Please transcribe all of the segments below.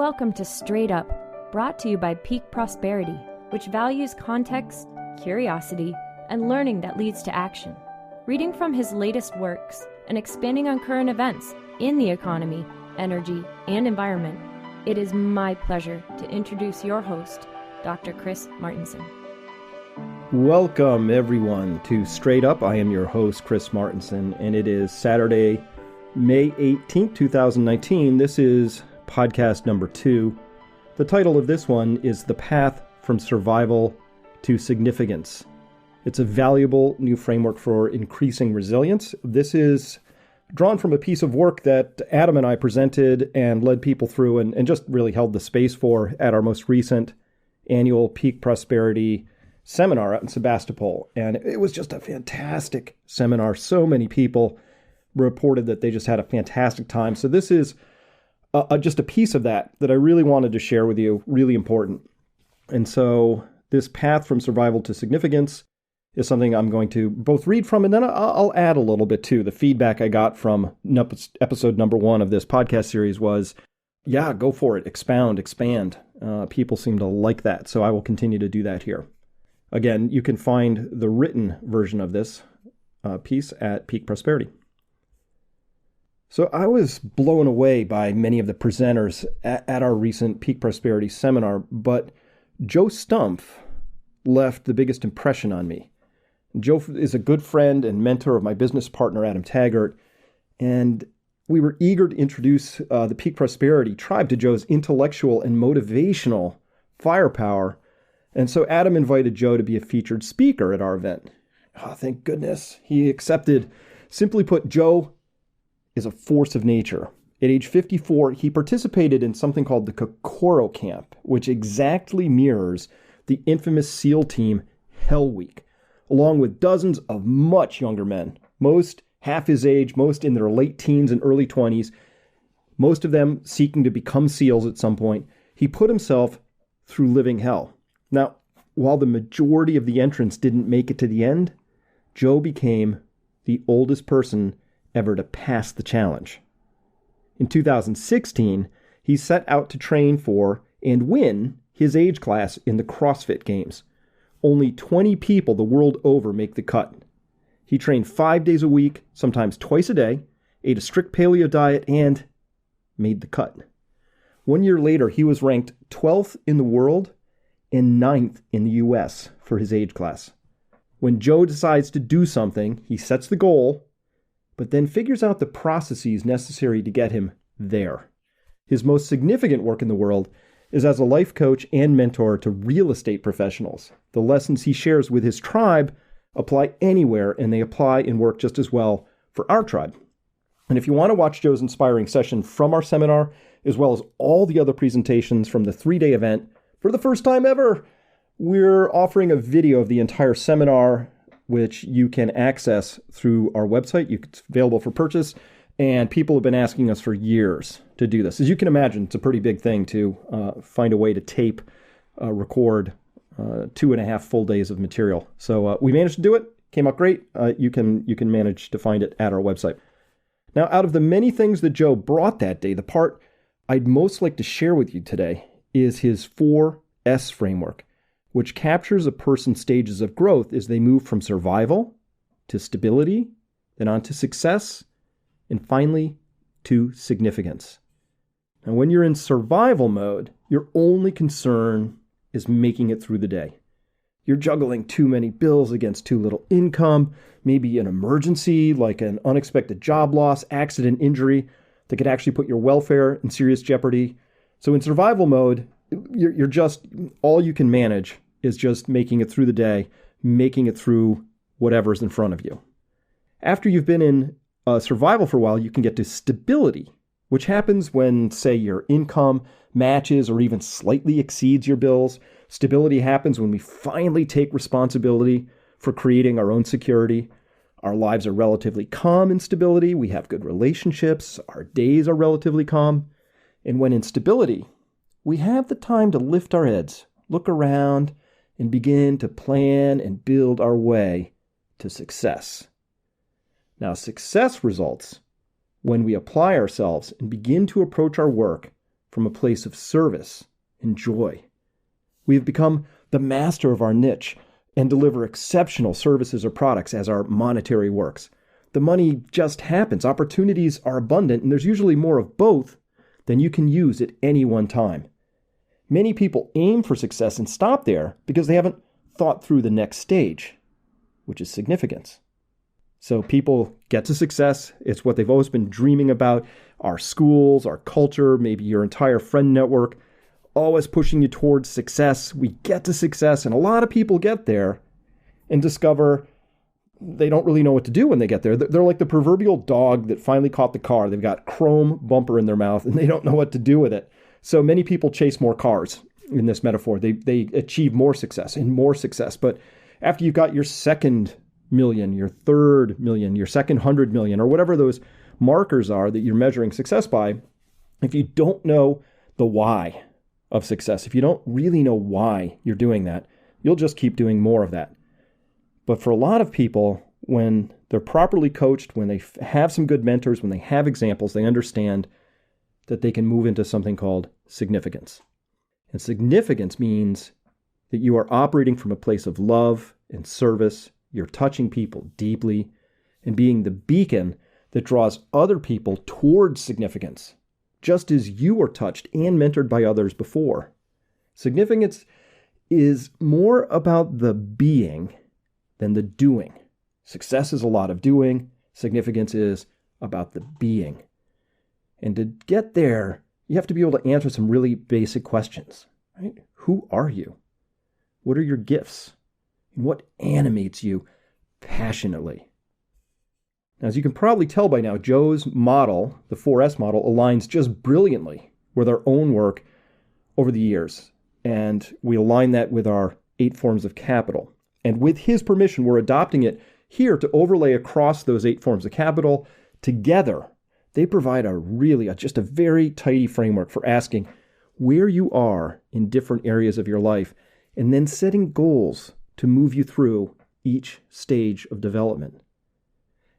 Welcome to Straight Up, brought to you by Peak Prosperity, which values context, curiosity, and learning that leads to action. Reading from his latest works and expanding on current events in the economy, energy, and environment, it is my pleasure to introduce your host, Dr. Chris Martenson. Welcome, everyone, to Straight Up. I am your host, Chris Martenson, and it is Saturday, May 18th, 2019. This is podcast number 2. The title of this one is The Path from Survival to Significance. It's a valuable new framework for increasing resilience. This is drawn from a piece of work that Adam and I presented and led people through and just really held the space for at our most recent annual Peak Prosperity seminar out in Sebastopol. And it was just a fantastic seminar. So many people reported that they just had a fantastic time. So this is just a piece of that I really wanted to share with you, really important. And so this path from survival to significance is something I'm going to both read from, and then I'll add a little bit too. The feedback I got from episode number 1 of this podcast series was, yeah, go for it, expound, expand. People seem to like that, so I will continue to do that here. Again, you can find the written version of this piece at Peak Prosperity. So I was blown away by many of the presenters at our recent Peak Prosperity seminar, but Joe Stumpf left the biggest impression on me. Joe is a good friend and mentor of my business partner, Adam Taggart, and we were eager to introduce the Peak Prosperity tribe to Joe's intellectual and motivational firepower. And so Adam invited Joe to be a featured speaker at our event. Oh, thank goodness he accepted. Simply put, Joe is a force of nature. At age 54, he participated in something called the Kokoro Camp, which exactly mirrors the infamous SEAL team Hell Week, along with dozens of much younger men, most half his age, most in their late teens and early 20s, most of them seeking to become SEALs at some point. He put himself through living hell. Now, while the majority of the entrants didn't make it to the end, Joe became the oldest person ever to pass the challenge. In 2016, he set out to train for and win his age class in the CrossFit Games. Only 20 people the world over make the cut. He trained 5 days a week, sometimes twice a day, ate a strict paleo diet, and made the cut. 1 year later, he was ranked 12th in the world and 9th in the US for his age class. When Joe decides to do something, he sets the goal, but then figures out the processes necessary to get him there. His most significant work in the world is as a life coach and mentor to real estate professionals. The lessons he shares with his tribe apply anywhere, and they apply and work just as well for our tribe. And if you want to watch Joe's inspiring session from our seminar, as well as all the other presentations from the 3-day event, for the first time ever, we're offering a video of the entire seminar, which you can access through our website. It's available for purchase, and people have been asking us for years to do this. As you can imagine, it's a pretty big thing to find a way to tape, record 2.5 full days of material. So we managed to do it. Came out great. You can manage to find it at our website. Now, out of the many things that Joe brought that day, the part I'd most like to share with you today is his 4S framework, which captures a person's stages of growth as they move from survival to stability, then on to success, and finally to significance. And when you're in survival mode, your only concern is making it through the day. You're juggling too many bills against too little income, maybe an emergency like an unexpected job loss, accident, injury that could actually put your welfare in serious jeopardy. So in survival mode, you're just, all you can manage is just making it through the day, making it through whatever's in front of you. After you've been in survival for a while, you can get to stability, which happens when, say, your income matches or even slightly exceeds your bills. Stability happens when we finally take responsibility for creating our own security. Our lives are relatively calm in stability. We have good relationships. Our days are relatively calm. And when in stability, we have the time to lift our heads, look around, and begin to plan and build our way to success. Now, success results when we apply ourselves and begin to approach our work from a place of service and joy. We have become the master of our niche and deliver exceptional services or products as our monetary works. The money just happens. Opportunities are abundant, and there's usually more of both than you can use at any one time. Many people aim for success and stop there because they haven't thought through the next stage, which is significance. So people get to success. It's what they've always been dreaming about. Our schools, our culture, maybe your entire friend network, always pushing you towards success. We get to success, and a lot of people get there and discover they don't really know what to do when they get there. They're like the proverbial dog that finally caught the car. They've got chrome bumper in their mouth, and they don't know what to do with it. So many people chase more cars in this metaphor. They achieve more success and more success. But after you've got your second million, your third million, your second 100 million, or whatever those markers are that you're measuring success by, if you don't know the why of success, if you don't really know why you're doing that, you'll just keep doing more of that. But for a lot of people, when they're properly coached, when they have some good mentors, when they have examples, they understand that they can move into something called significance. And significance means that you are operating from a place of love and service. You're touching people deeply and being the beacon that draws other people towards significance, just as you were touched and mentored by others before. Significance is more about the being than the doing. Success is a lot of doing. Significance is about the being. And to get there, you have to be able to answer some really basic questions, right? Who are you? What are your gifts? And what animates you passionately? Now, as you can probably tell by now, Joe's model, the 4S model, aligns just brilliantly with our own work over the years. And we align that with our 8 forms of capital. And with his permission, we're adopting it here to overlay across those 8 forms of capital. Together, they provide just a very tidy framework for asking where you are in different areas of your life, and then setting goals to move you through each stage of development.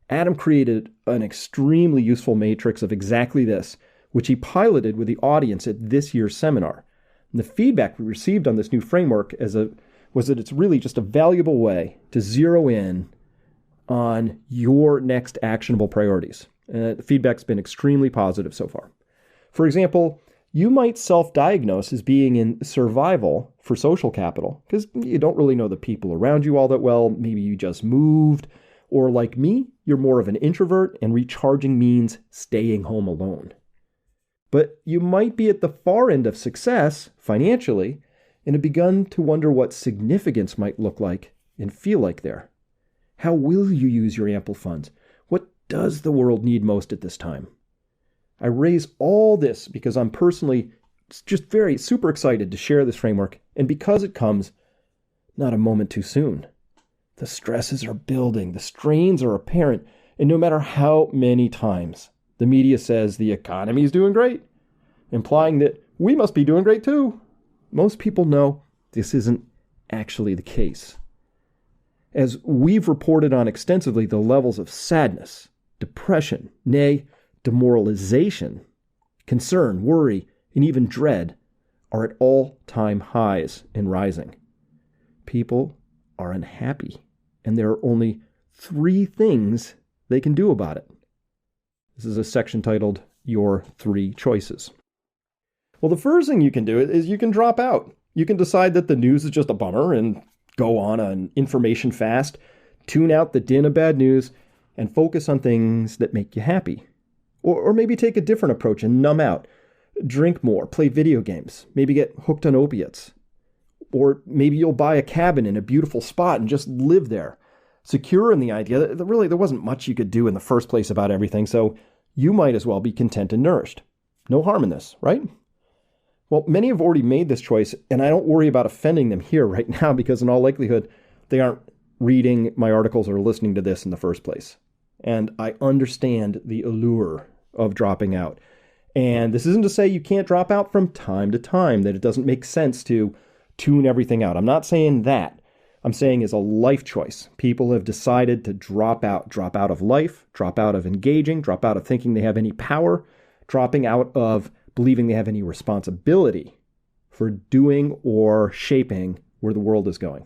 Adam created an extremely useful matrix of exactly this, which he piloted with the audience at this year's seminar. And the feedback we received on this new framework was that it's really just a valuable way to zero in on your next actionable priorities. The feedback's been extremely positive so far. For example, you might self-diagnose as being in survival for social capital because you don't really know the people around you all that well. Maybe you just moved. Or like me, you're more of an introvert and recharging means staying home alone. But you might be at the far end of success financially and have begun to wonder what significance might look like and feel like there. How will you use your ample funds? What does the world need most at this time? I raise all this because I'm personally just very super excited to share this framework, and because it comes not a moment too soon. The stresses are building, the strains are apparent, and no matter how many times the media says the economy is doing great, implying that we must be doing great too, most people know this isn't actually the case. As we've reported on extensively, the levels of sadness, depression, nay, demoralization, concern, worry, and even dread are at all-time highs and rising. People are unhappy, and there are only 3 things they can do about it. This is a section titled, Your 3 Choices. Well, the first thing you can do is you can drop out. You can decide that the news is just a bummer and go on an information fast, tune out the din of bad news, and focus on things that make you happy. Or maybe take a different approach and numb out. Drink more, play video games, maybe get hooked on opiates. Or maybe you'll buy a cabin in a beautiful spot and just live there, secure in the idea that really there wasn't much you could do in the first place about everything, so you might as well be content and nourished. No harm in this, right? Well, many have already made this choice, and I don't worry about offending them here right now because in all likelihood, they aren't reading my articles or listening to this in the first place. And I understand the allure of dropping out. And this isn't to say you can't drop out from time to time, that it doesn't make sense to tune everything out. I'm not saying that. I'm saying as a life choice. People have decided to drop out of life, drop out of engaging, drop out of thinking they have any power, dropping out of believing they have any responsibility for doing or shaping where the world is going.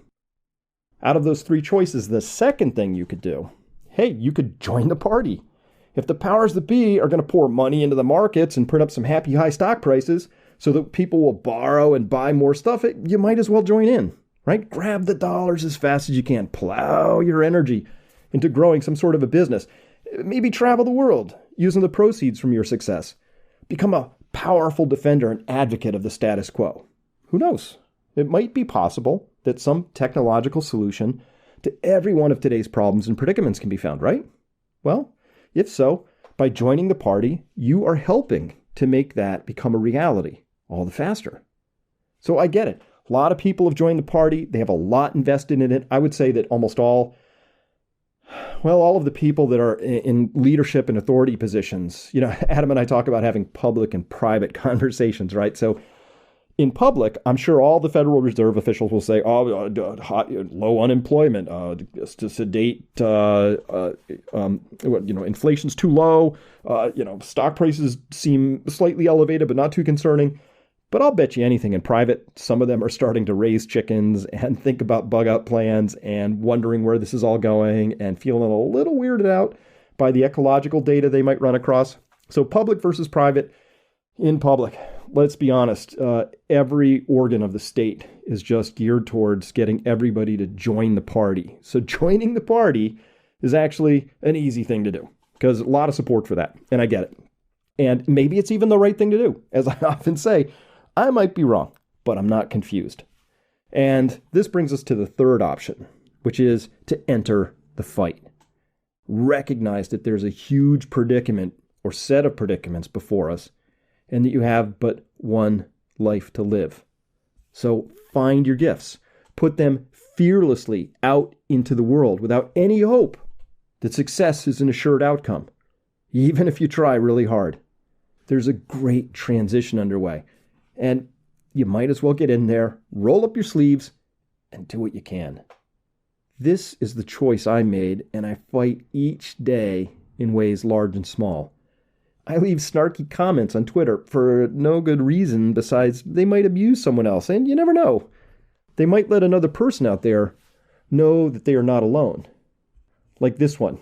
Out of those three choices, the second thing you could do, hey, you could join the party. If the powers that be are going to pour money into the markets and print up some happy high stock prices so that people will borrow and buy more stuff, you might as well join in, right? Grab the dollars as fast as you can. Plow your energy into growing some sort of a business. Maybe travel the world using the proceeds from your success. Become a powerful defender and advocate of the status quo. Who knows? It might be possible that some technological solution to every one of today's problems and predicaments can be found, right? Well, if so, by joining the party, you are helping to make that become a reality all the faster. So I get it. A lot of people have joined the party. They have a lot invested in it. I would say that almost all of the people that are in leadership and authority positions, Adam and I talk about having public and private conversations, right? So in public, I'm sure all the Federal Reserve officials will say, low unemployment, to sedate, inflation's too low, stock prices seem slightly elevated, but not too concerning. But I'll bet you anything in private, some of them are starting to raise chickens and think about bug out plans and wondering where this is all going and feeling a little weirded out by the ecological data they might run across. So public versus private. In public, let's be honest, every organ of the state is just geared towards getting everybody to join the party. So joining the party is actually an easy thing to do because a lot of support for that. And I get it. And maybe it's even the right thing to do. As I often say, I might be wrong, but I'm not confused. And this brings us to the third option, which is to enter the fight. Recognize that there's a huge predicament or set of predicaments before us, and that you have but one life to live. So find your gifts. Put them fearlessly out into the world without any hope that success is an assured outcome, even if you try really hard. There's a great transition underway, and you might as well get in there, roll up your sleeves, and do what you can. This is the choice I made, and I fight each day in ways large and small. I leave snarky comments on Twitter for no good reason besides they might abuse someone else, and you never know. They might let another person out there know that they are not alone. Like this one.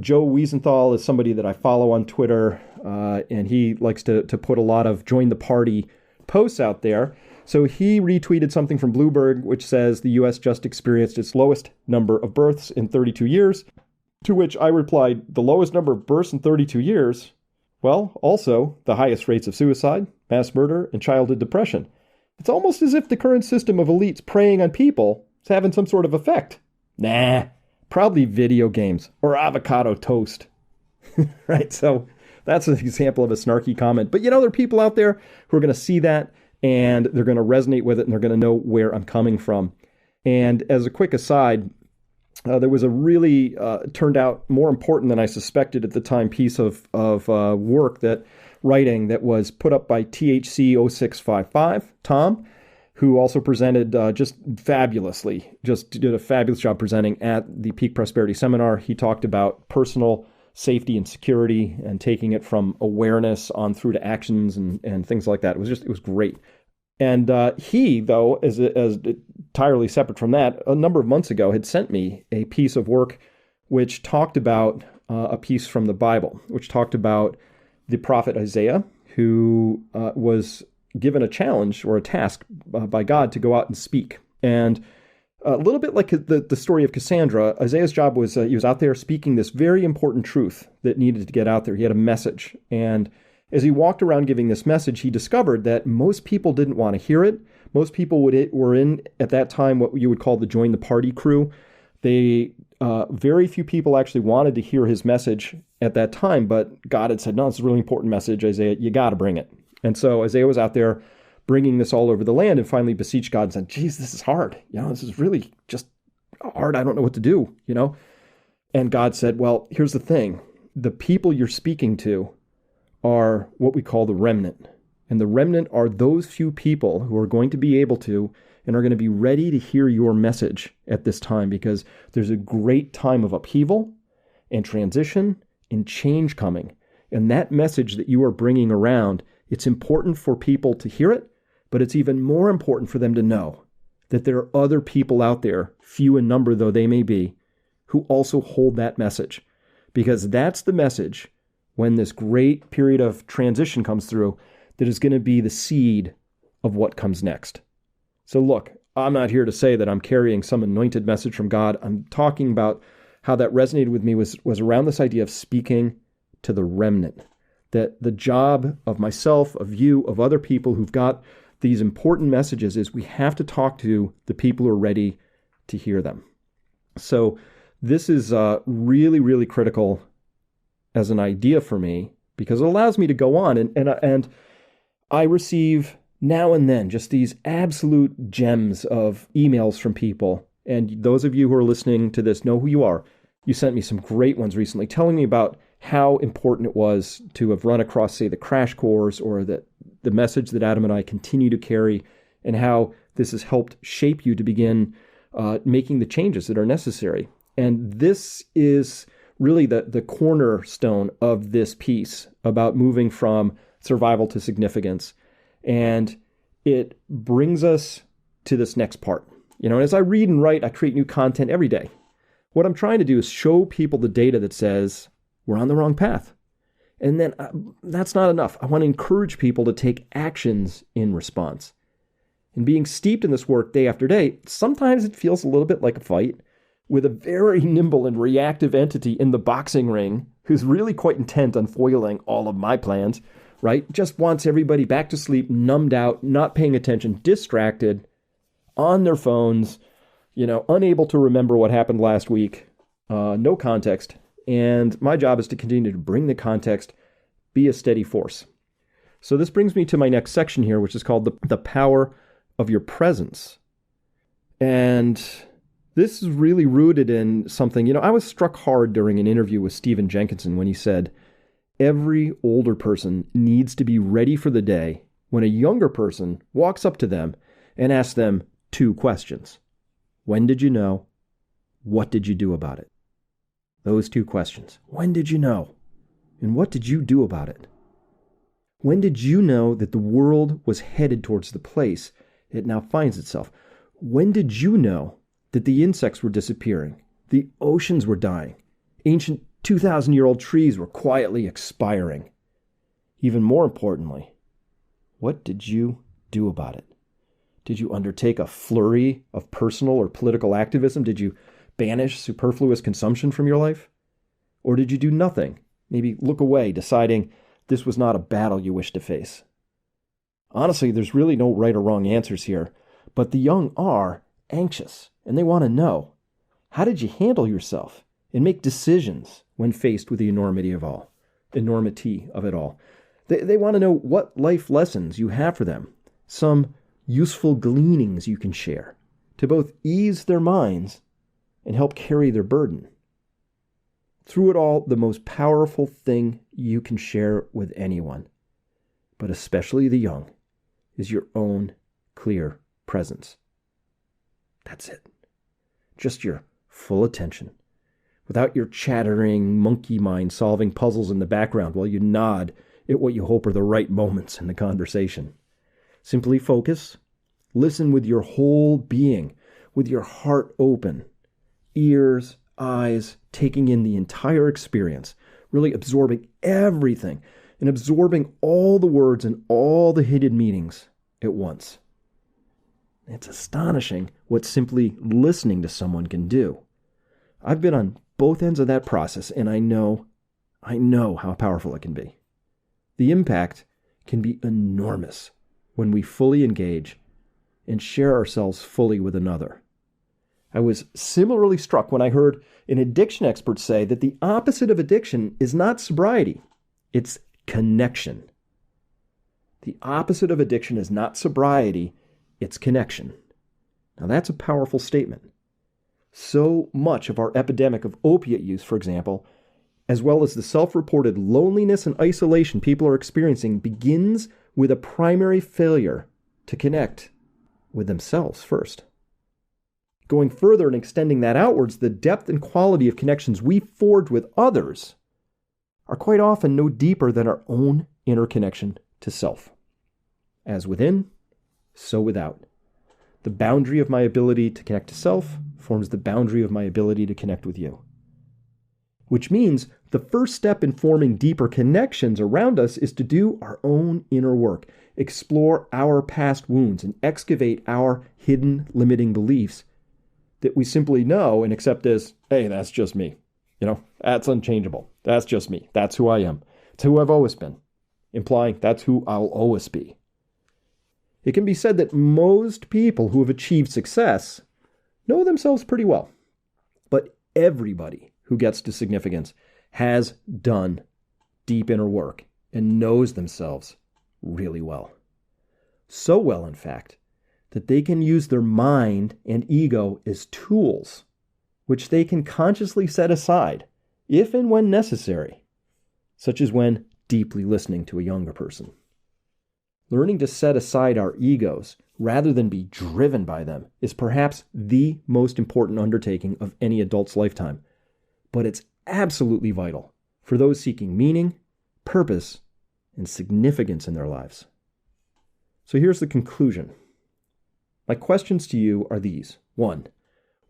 Joe Wiesenthal is somebody that I follow on Twitter, and he likes to put a lot of join the party posts out there. So he retweeted something from Bloomberg, which says the U.S. just experienced its lowest number of births in 32 years, to which I replied, the lowest number of births in 32 years? Well, also the highest rates of suicide, mass murder, and childhood depression. It's almost as if the current system of elites preying on people is having some sort of effect. Nah, probably video games or avocado toast. Right? So that's an example of a snarky comment. But there are people out there who are going to see that and they're going to resonate with it and they're going to know where I'm coming from. And as a quick aside, there was a really turned out more important than I suspected at the time piece of work writing that was put up by THC0655, Tom, who also presented just fabulously, just did a fabulous job presenting at the Peak Prosperity Seminar. He talked about personal safety and security and taking it from awareness on through to actions and things like that. It was great. And he, though, as entirely separate from that, a number of months ago had sent me a piece of work which talked about a piece from the Bible, which talked about the prophet Isaiah, who was given a challenge or a task by God to go out and speak. And a little bit like the story of Cassandra, Isaiah's job was he was out there speaking this very important truth that needed to get out there. He had a message. And as he walked around giving this message, he discovered that most people didn't want to hear it. Most people were in, at that time, what you would call the join the party crew. Very few people actually wanted to hear his message at that time, but God had said, no, it's a really important message, Isaiah, you got to bring it. And so Isaiah was out there bringing this all over the land and finally beseeched God and said, geez, this is hard. This is really just hard. I don't know what to do, And God said, well, here's the thing. The people you're speaking to are what we call the remnant. And the remnant are those few people who are going to be able to and are going to be ready to hear your message at this time, because there's a great time of upheaval and transition and change coming. And that message that you are bringing around It's important for people to hear it, but it's even more important for them to know that there are other people out there, few in number though they may be, who also hold that message. Because that's the message when this great period of transition comes through that is going to be the seed of what comes next. So look, I'm not here to say that I'm carrying some anointed message from God. I'm talking about how that resonated with me was around this idea of speaking to the remnant. That the job of myself, of you, of other people who've got these important messages is we have to talk to the people who are ready to hear them. So this is really, really critical as an idea for me because it allows me to go on and I receive now and then just these absolute gems of emails from people. And those of you who are listening to this know who you are. You sent me some great ones recently telling me about how important it was to have run across, say, the crash course or the message that Adam and I continue to carry, and how this has helped shape you to begin making the changes that are necessary. And this is really the cornerstone of this piece about moving from survival to significance. And it brings us to this next part. You know, as I read and write, I create new content every day. What I'm trying to do is show people the data that says we're on the wrong path. And then that's not enough. I want to encourage people to take actions in response. And being steeped in this work day after day, sometimes it feels a little bit like a fight with a very nimble and reactive entity in the boxing ring who's really quite intent on foiling all of my plans, right? Just wants everybody back to sleep, numbed out, not paying attention, distracted, on their phones, unable to remember what happened last week, no context. And my job is to continue to bring the context, be a steady force. So this brings me to my next section here, which is called the power of your presence. And this is really rooted in something, I was struck hard during an interview with Stephen Jenkinson when he said, every older person needs to be ready for the day when a younger person walks up to them and asks them 2 questions. When did you know? What did you do about it? Those 2 questions. When did you know? And what did you do about it? When did you know that the world was headed towards the place it now finds itself? When did you know that the insects were disappearing, the oceans were dying, ancient 2,000-year-old trees were quietly expiring? Even more importantly, what did you do about it? Did you undertake a flurry of personal or political activism? Did you banish superfluous consumption from your life? Or did you do nothing? Maybe look away, deciding this was not a battle you wish to face? Honestly, there's really no right or wrong answers here, but the young are anxious, and they want to know, how did you handle yourself and make decisions when faced with the enormity of it all? They want to know what life lessons you have for them, some useful gleanings you can share to both ease their minds and help carry their burden. Through it all, the most powerful thing you can share with anyone, but especially the young, is your own clear presence. That's it. Just your full attention, without your chattering monkey mind solving puzzles in the background while you nod at what you hope are the right moments in the conversation. Simply focus, listen with your whole being, with your heart open, ears, eyes, taking in the entire experience, really absorbing everything and absorbing all the words and all the hidden meanings at once. It's astonishing what simply listening to someone can do. I've been on both ends of that process, and I know how powerful it can be. The impact can be enormous when we fully engage and share ourselves fully with another. I was similarly struck when I heard an addiction expert say that the opposite of addiction is not sobriety, it's connection. The opposite of addiction is not sobriety, it's connection. Now that's a powerful statement. So much of our epidemic of opiate use, for example, as well as the self-reported loneliness and isolation people are experiencing, begins with a primary failure to connect with themselves first. Going further and extending that outwards, the depth and quality of connections we forge with others are quite often no deeper than our own inner connection to self. As within, so without. The boundary of my ability to connect to self forms the boundary of my ability to connect with you. Which means the first step in forming deeper connections around us is to do our own inner work, explore our past wounds, and excavate our hidden limiting beliefs that we simply know and accept as, hey, that's just me. That's unchangeable. That's just me. That's who I am. It's who I've always been, implying that's who I'll always be. It can be said that most people who have achieved success know themselves pretty well. But everybody who gets to significance has done deep inner work and knows themselves really well. So well, in fact, that they can use their mind and ego as tools, which they can consciously set aside if and when necessary, such as when deeply listening to a younger person. Learning to set aside our egos rather than be driven by them is perhaps the most important undertaking of any adult's lifetime. But it's absolutely vital for those seeking meaning, purpose, and significance in their lives. So here's the conclusion. My questions to you are these. 1.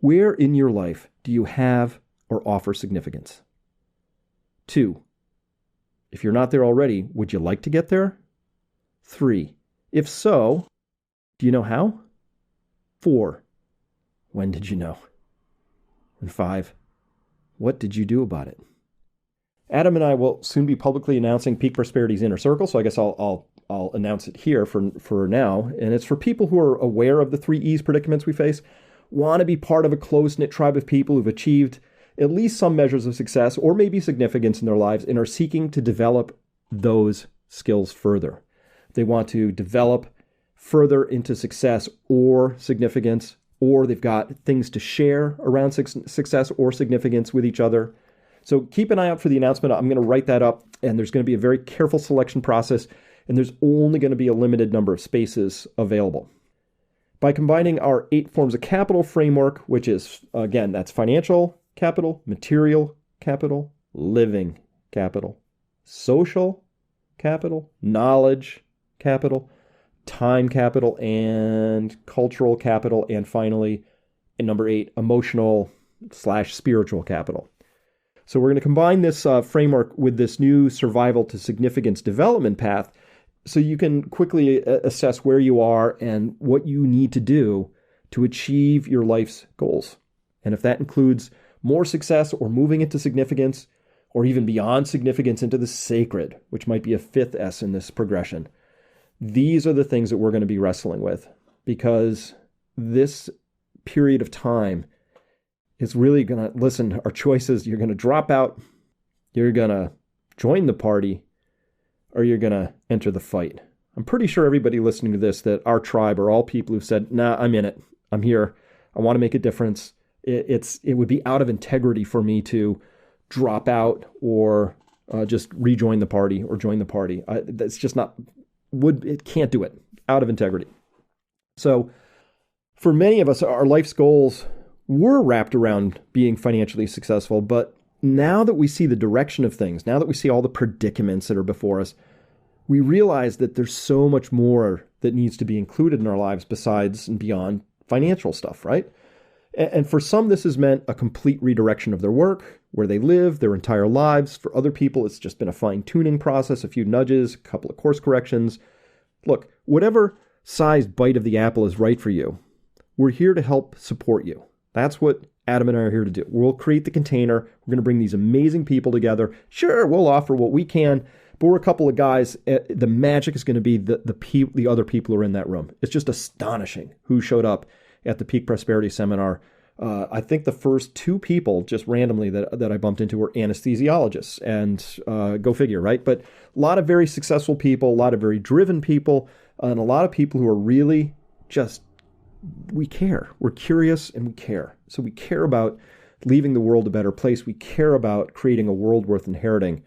Where in your life do you have or offer significance? 2. If you're not there already, would you like to get there? 3. If so, do you know how? 4. When did you know? And 5. What did you do about it? Adam and I will soon be publicly announcing Peak Prosperity's Inner Circle, so I guess I'll announce it here for now. And it's for people who are aware of the 3 E's predicaments we face, want to be part of a close-knit tribe of people who've achieved at least some measures of success or maybe significance in their lives and are seeking to develop those skills further. They want to develop further into success or significance, or they've got things to share around success or significance with each other. So keep an eye out for the announcement. I'm going to write that up, and there's going to be a very careful selection process, and there's only going to be a limited number of spaces available. By combining our 8 forms of capital framework, which is, again, that's financial capital, material capital, living capital, social capital, knowledge capital, time capital, and cultural capital, and finally, in number 8, emotional/spiritual capital. So we're going to combine this framework with this new survival to significance development path so you can quickly assess where you are and what you need to do to achieve your life's goals. And if that includes more success or moving into significance, or even beyond significance into the sacred, which might be a 5th S in this progression, these are the things that we're going to be wrestling with, because this period of time is really going to, listen, our choices, you're going to drop out, you're going to join the party, or you're going to enter the fight. I'm pretty sure everybody listening to this, that our tribe are all people who've said, nah, I'm in it. I'm here. I want to make a difference. It would be out of integrity for me to drop out or just rejoin the party or join the party. That's just not, it can't do it, out of integrity. So for many of us, our life's goals were wrapped around being financially successful, but now that we see the direction of things, now that we see all the predicaments that are before us, we realize that there's so much more that needs to be included in our lives besides and beyond financial stuff, right? And for some, this has meant a complete redirection of their work, where they live, their entire lives. For other people, it's just been a fine-tuning process, a few nudges, a couple of course corrections. Look, whatever size bite of the apple is right for you, we're here to help support you. That's what Adam and I are here to do. We'll create the container. We're going to bring these amazing people together. Sure, we'll offer what we can, but we're a couple of guys. The magic is going to be the other people who are in that room. It's just astonishing who showed up at the Peak Prosperity Seminar. I think the first 2 people just randomly that I bumped into were anesthesiologists, and go figure, right? But a lot of very successful people, a lot of very driven people, and a lot of people who are really just, we care. We're curious and we care. So we care about leaving the world a better place. We care about creating a world worth inheriting,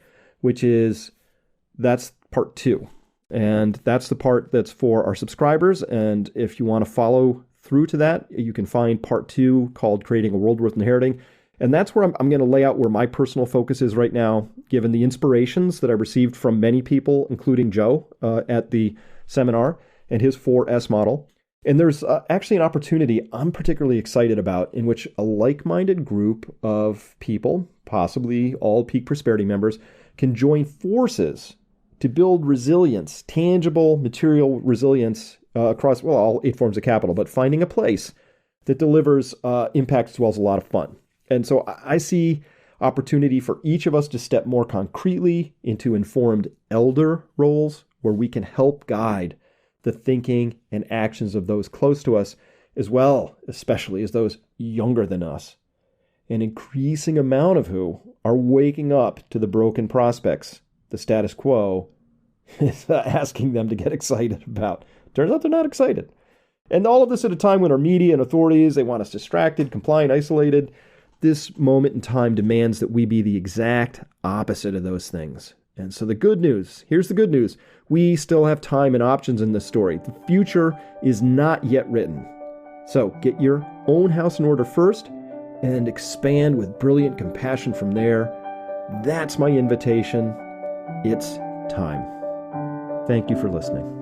that's part 2. And that's the part that's for our subscribers. And if you want to follow through to that, you can find part 2 called Creating a World Worth Inheriting. And that's where I'm going to lay out where my personal focus is right now, given the inspirations that I received from many people, including Joe at the seminar and his 4S model. And there's actually an opportunity I'm particularly excited about in which a like-minded group of people, possibly all Peak Prosperity members, can join forces to build resilience, tangible material resilience across, well, all 8 forms of capital, but finding a place that delivers impact as well as a lot of fun. And so I see opportunity for each of us to step more concretely into informed elder roles where we can help guide the thinking and actions of those close to us, as well, especially as those younger than us. An increasing amount of who are waking up to the broken prospects the status quo is asking them to get excited about. Turns out they're not excited. And all of this at a time when our media and authorities, they want us distracted, compliant, isolated. This moment in time demands that we be the exact opposite of those things. And so the good news, here's the good news. We still have time and options in this story. The future is not yet written. So get your own house in order first and expand with brilliant compassion from there. That's my invitation. It's time. Thank you for listening.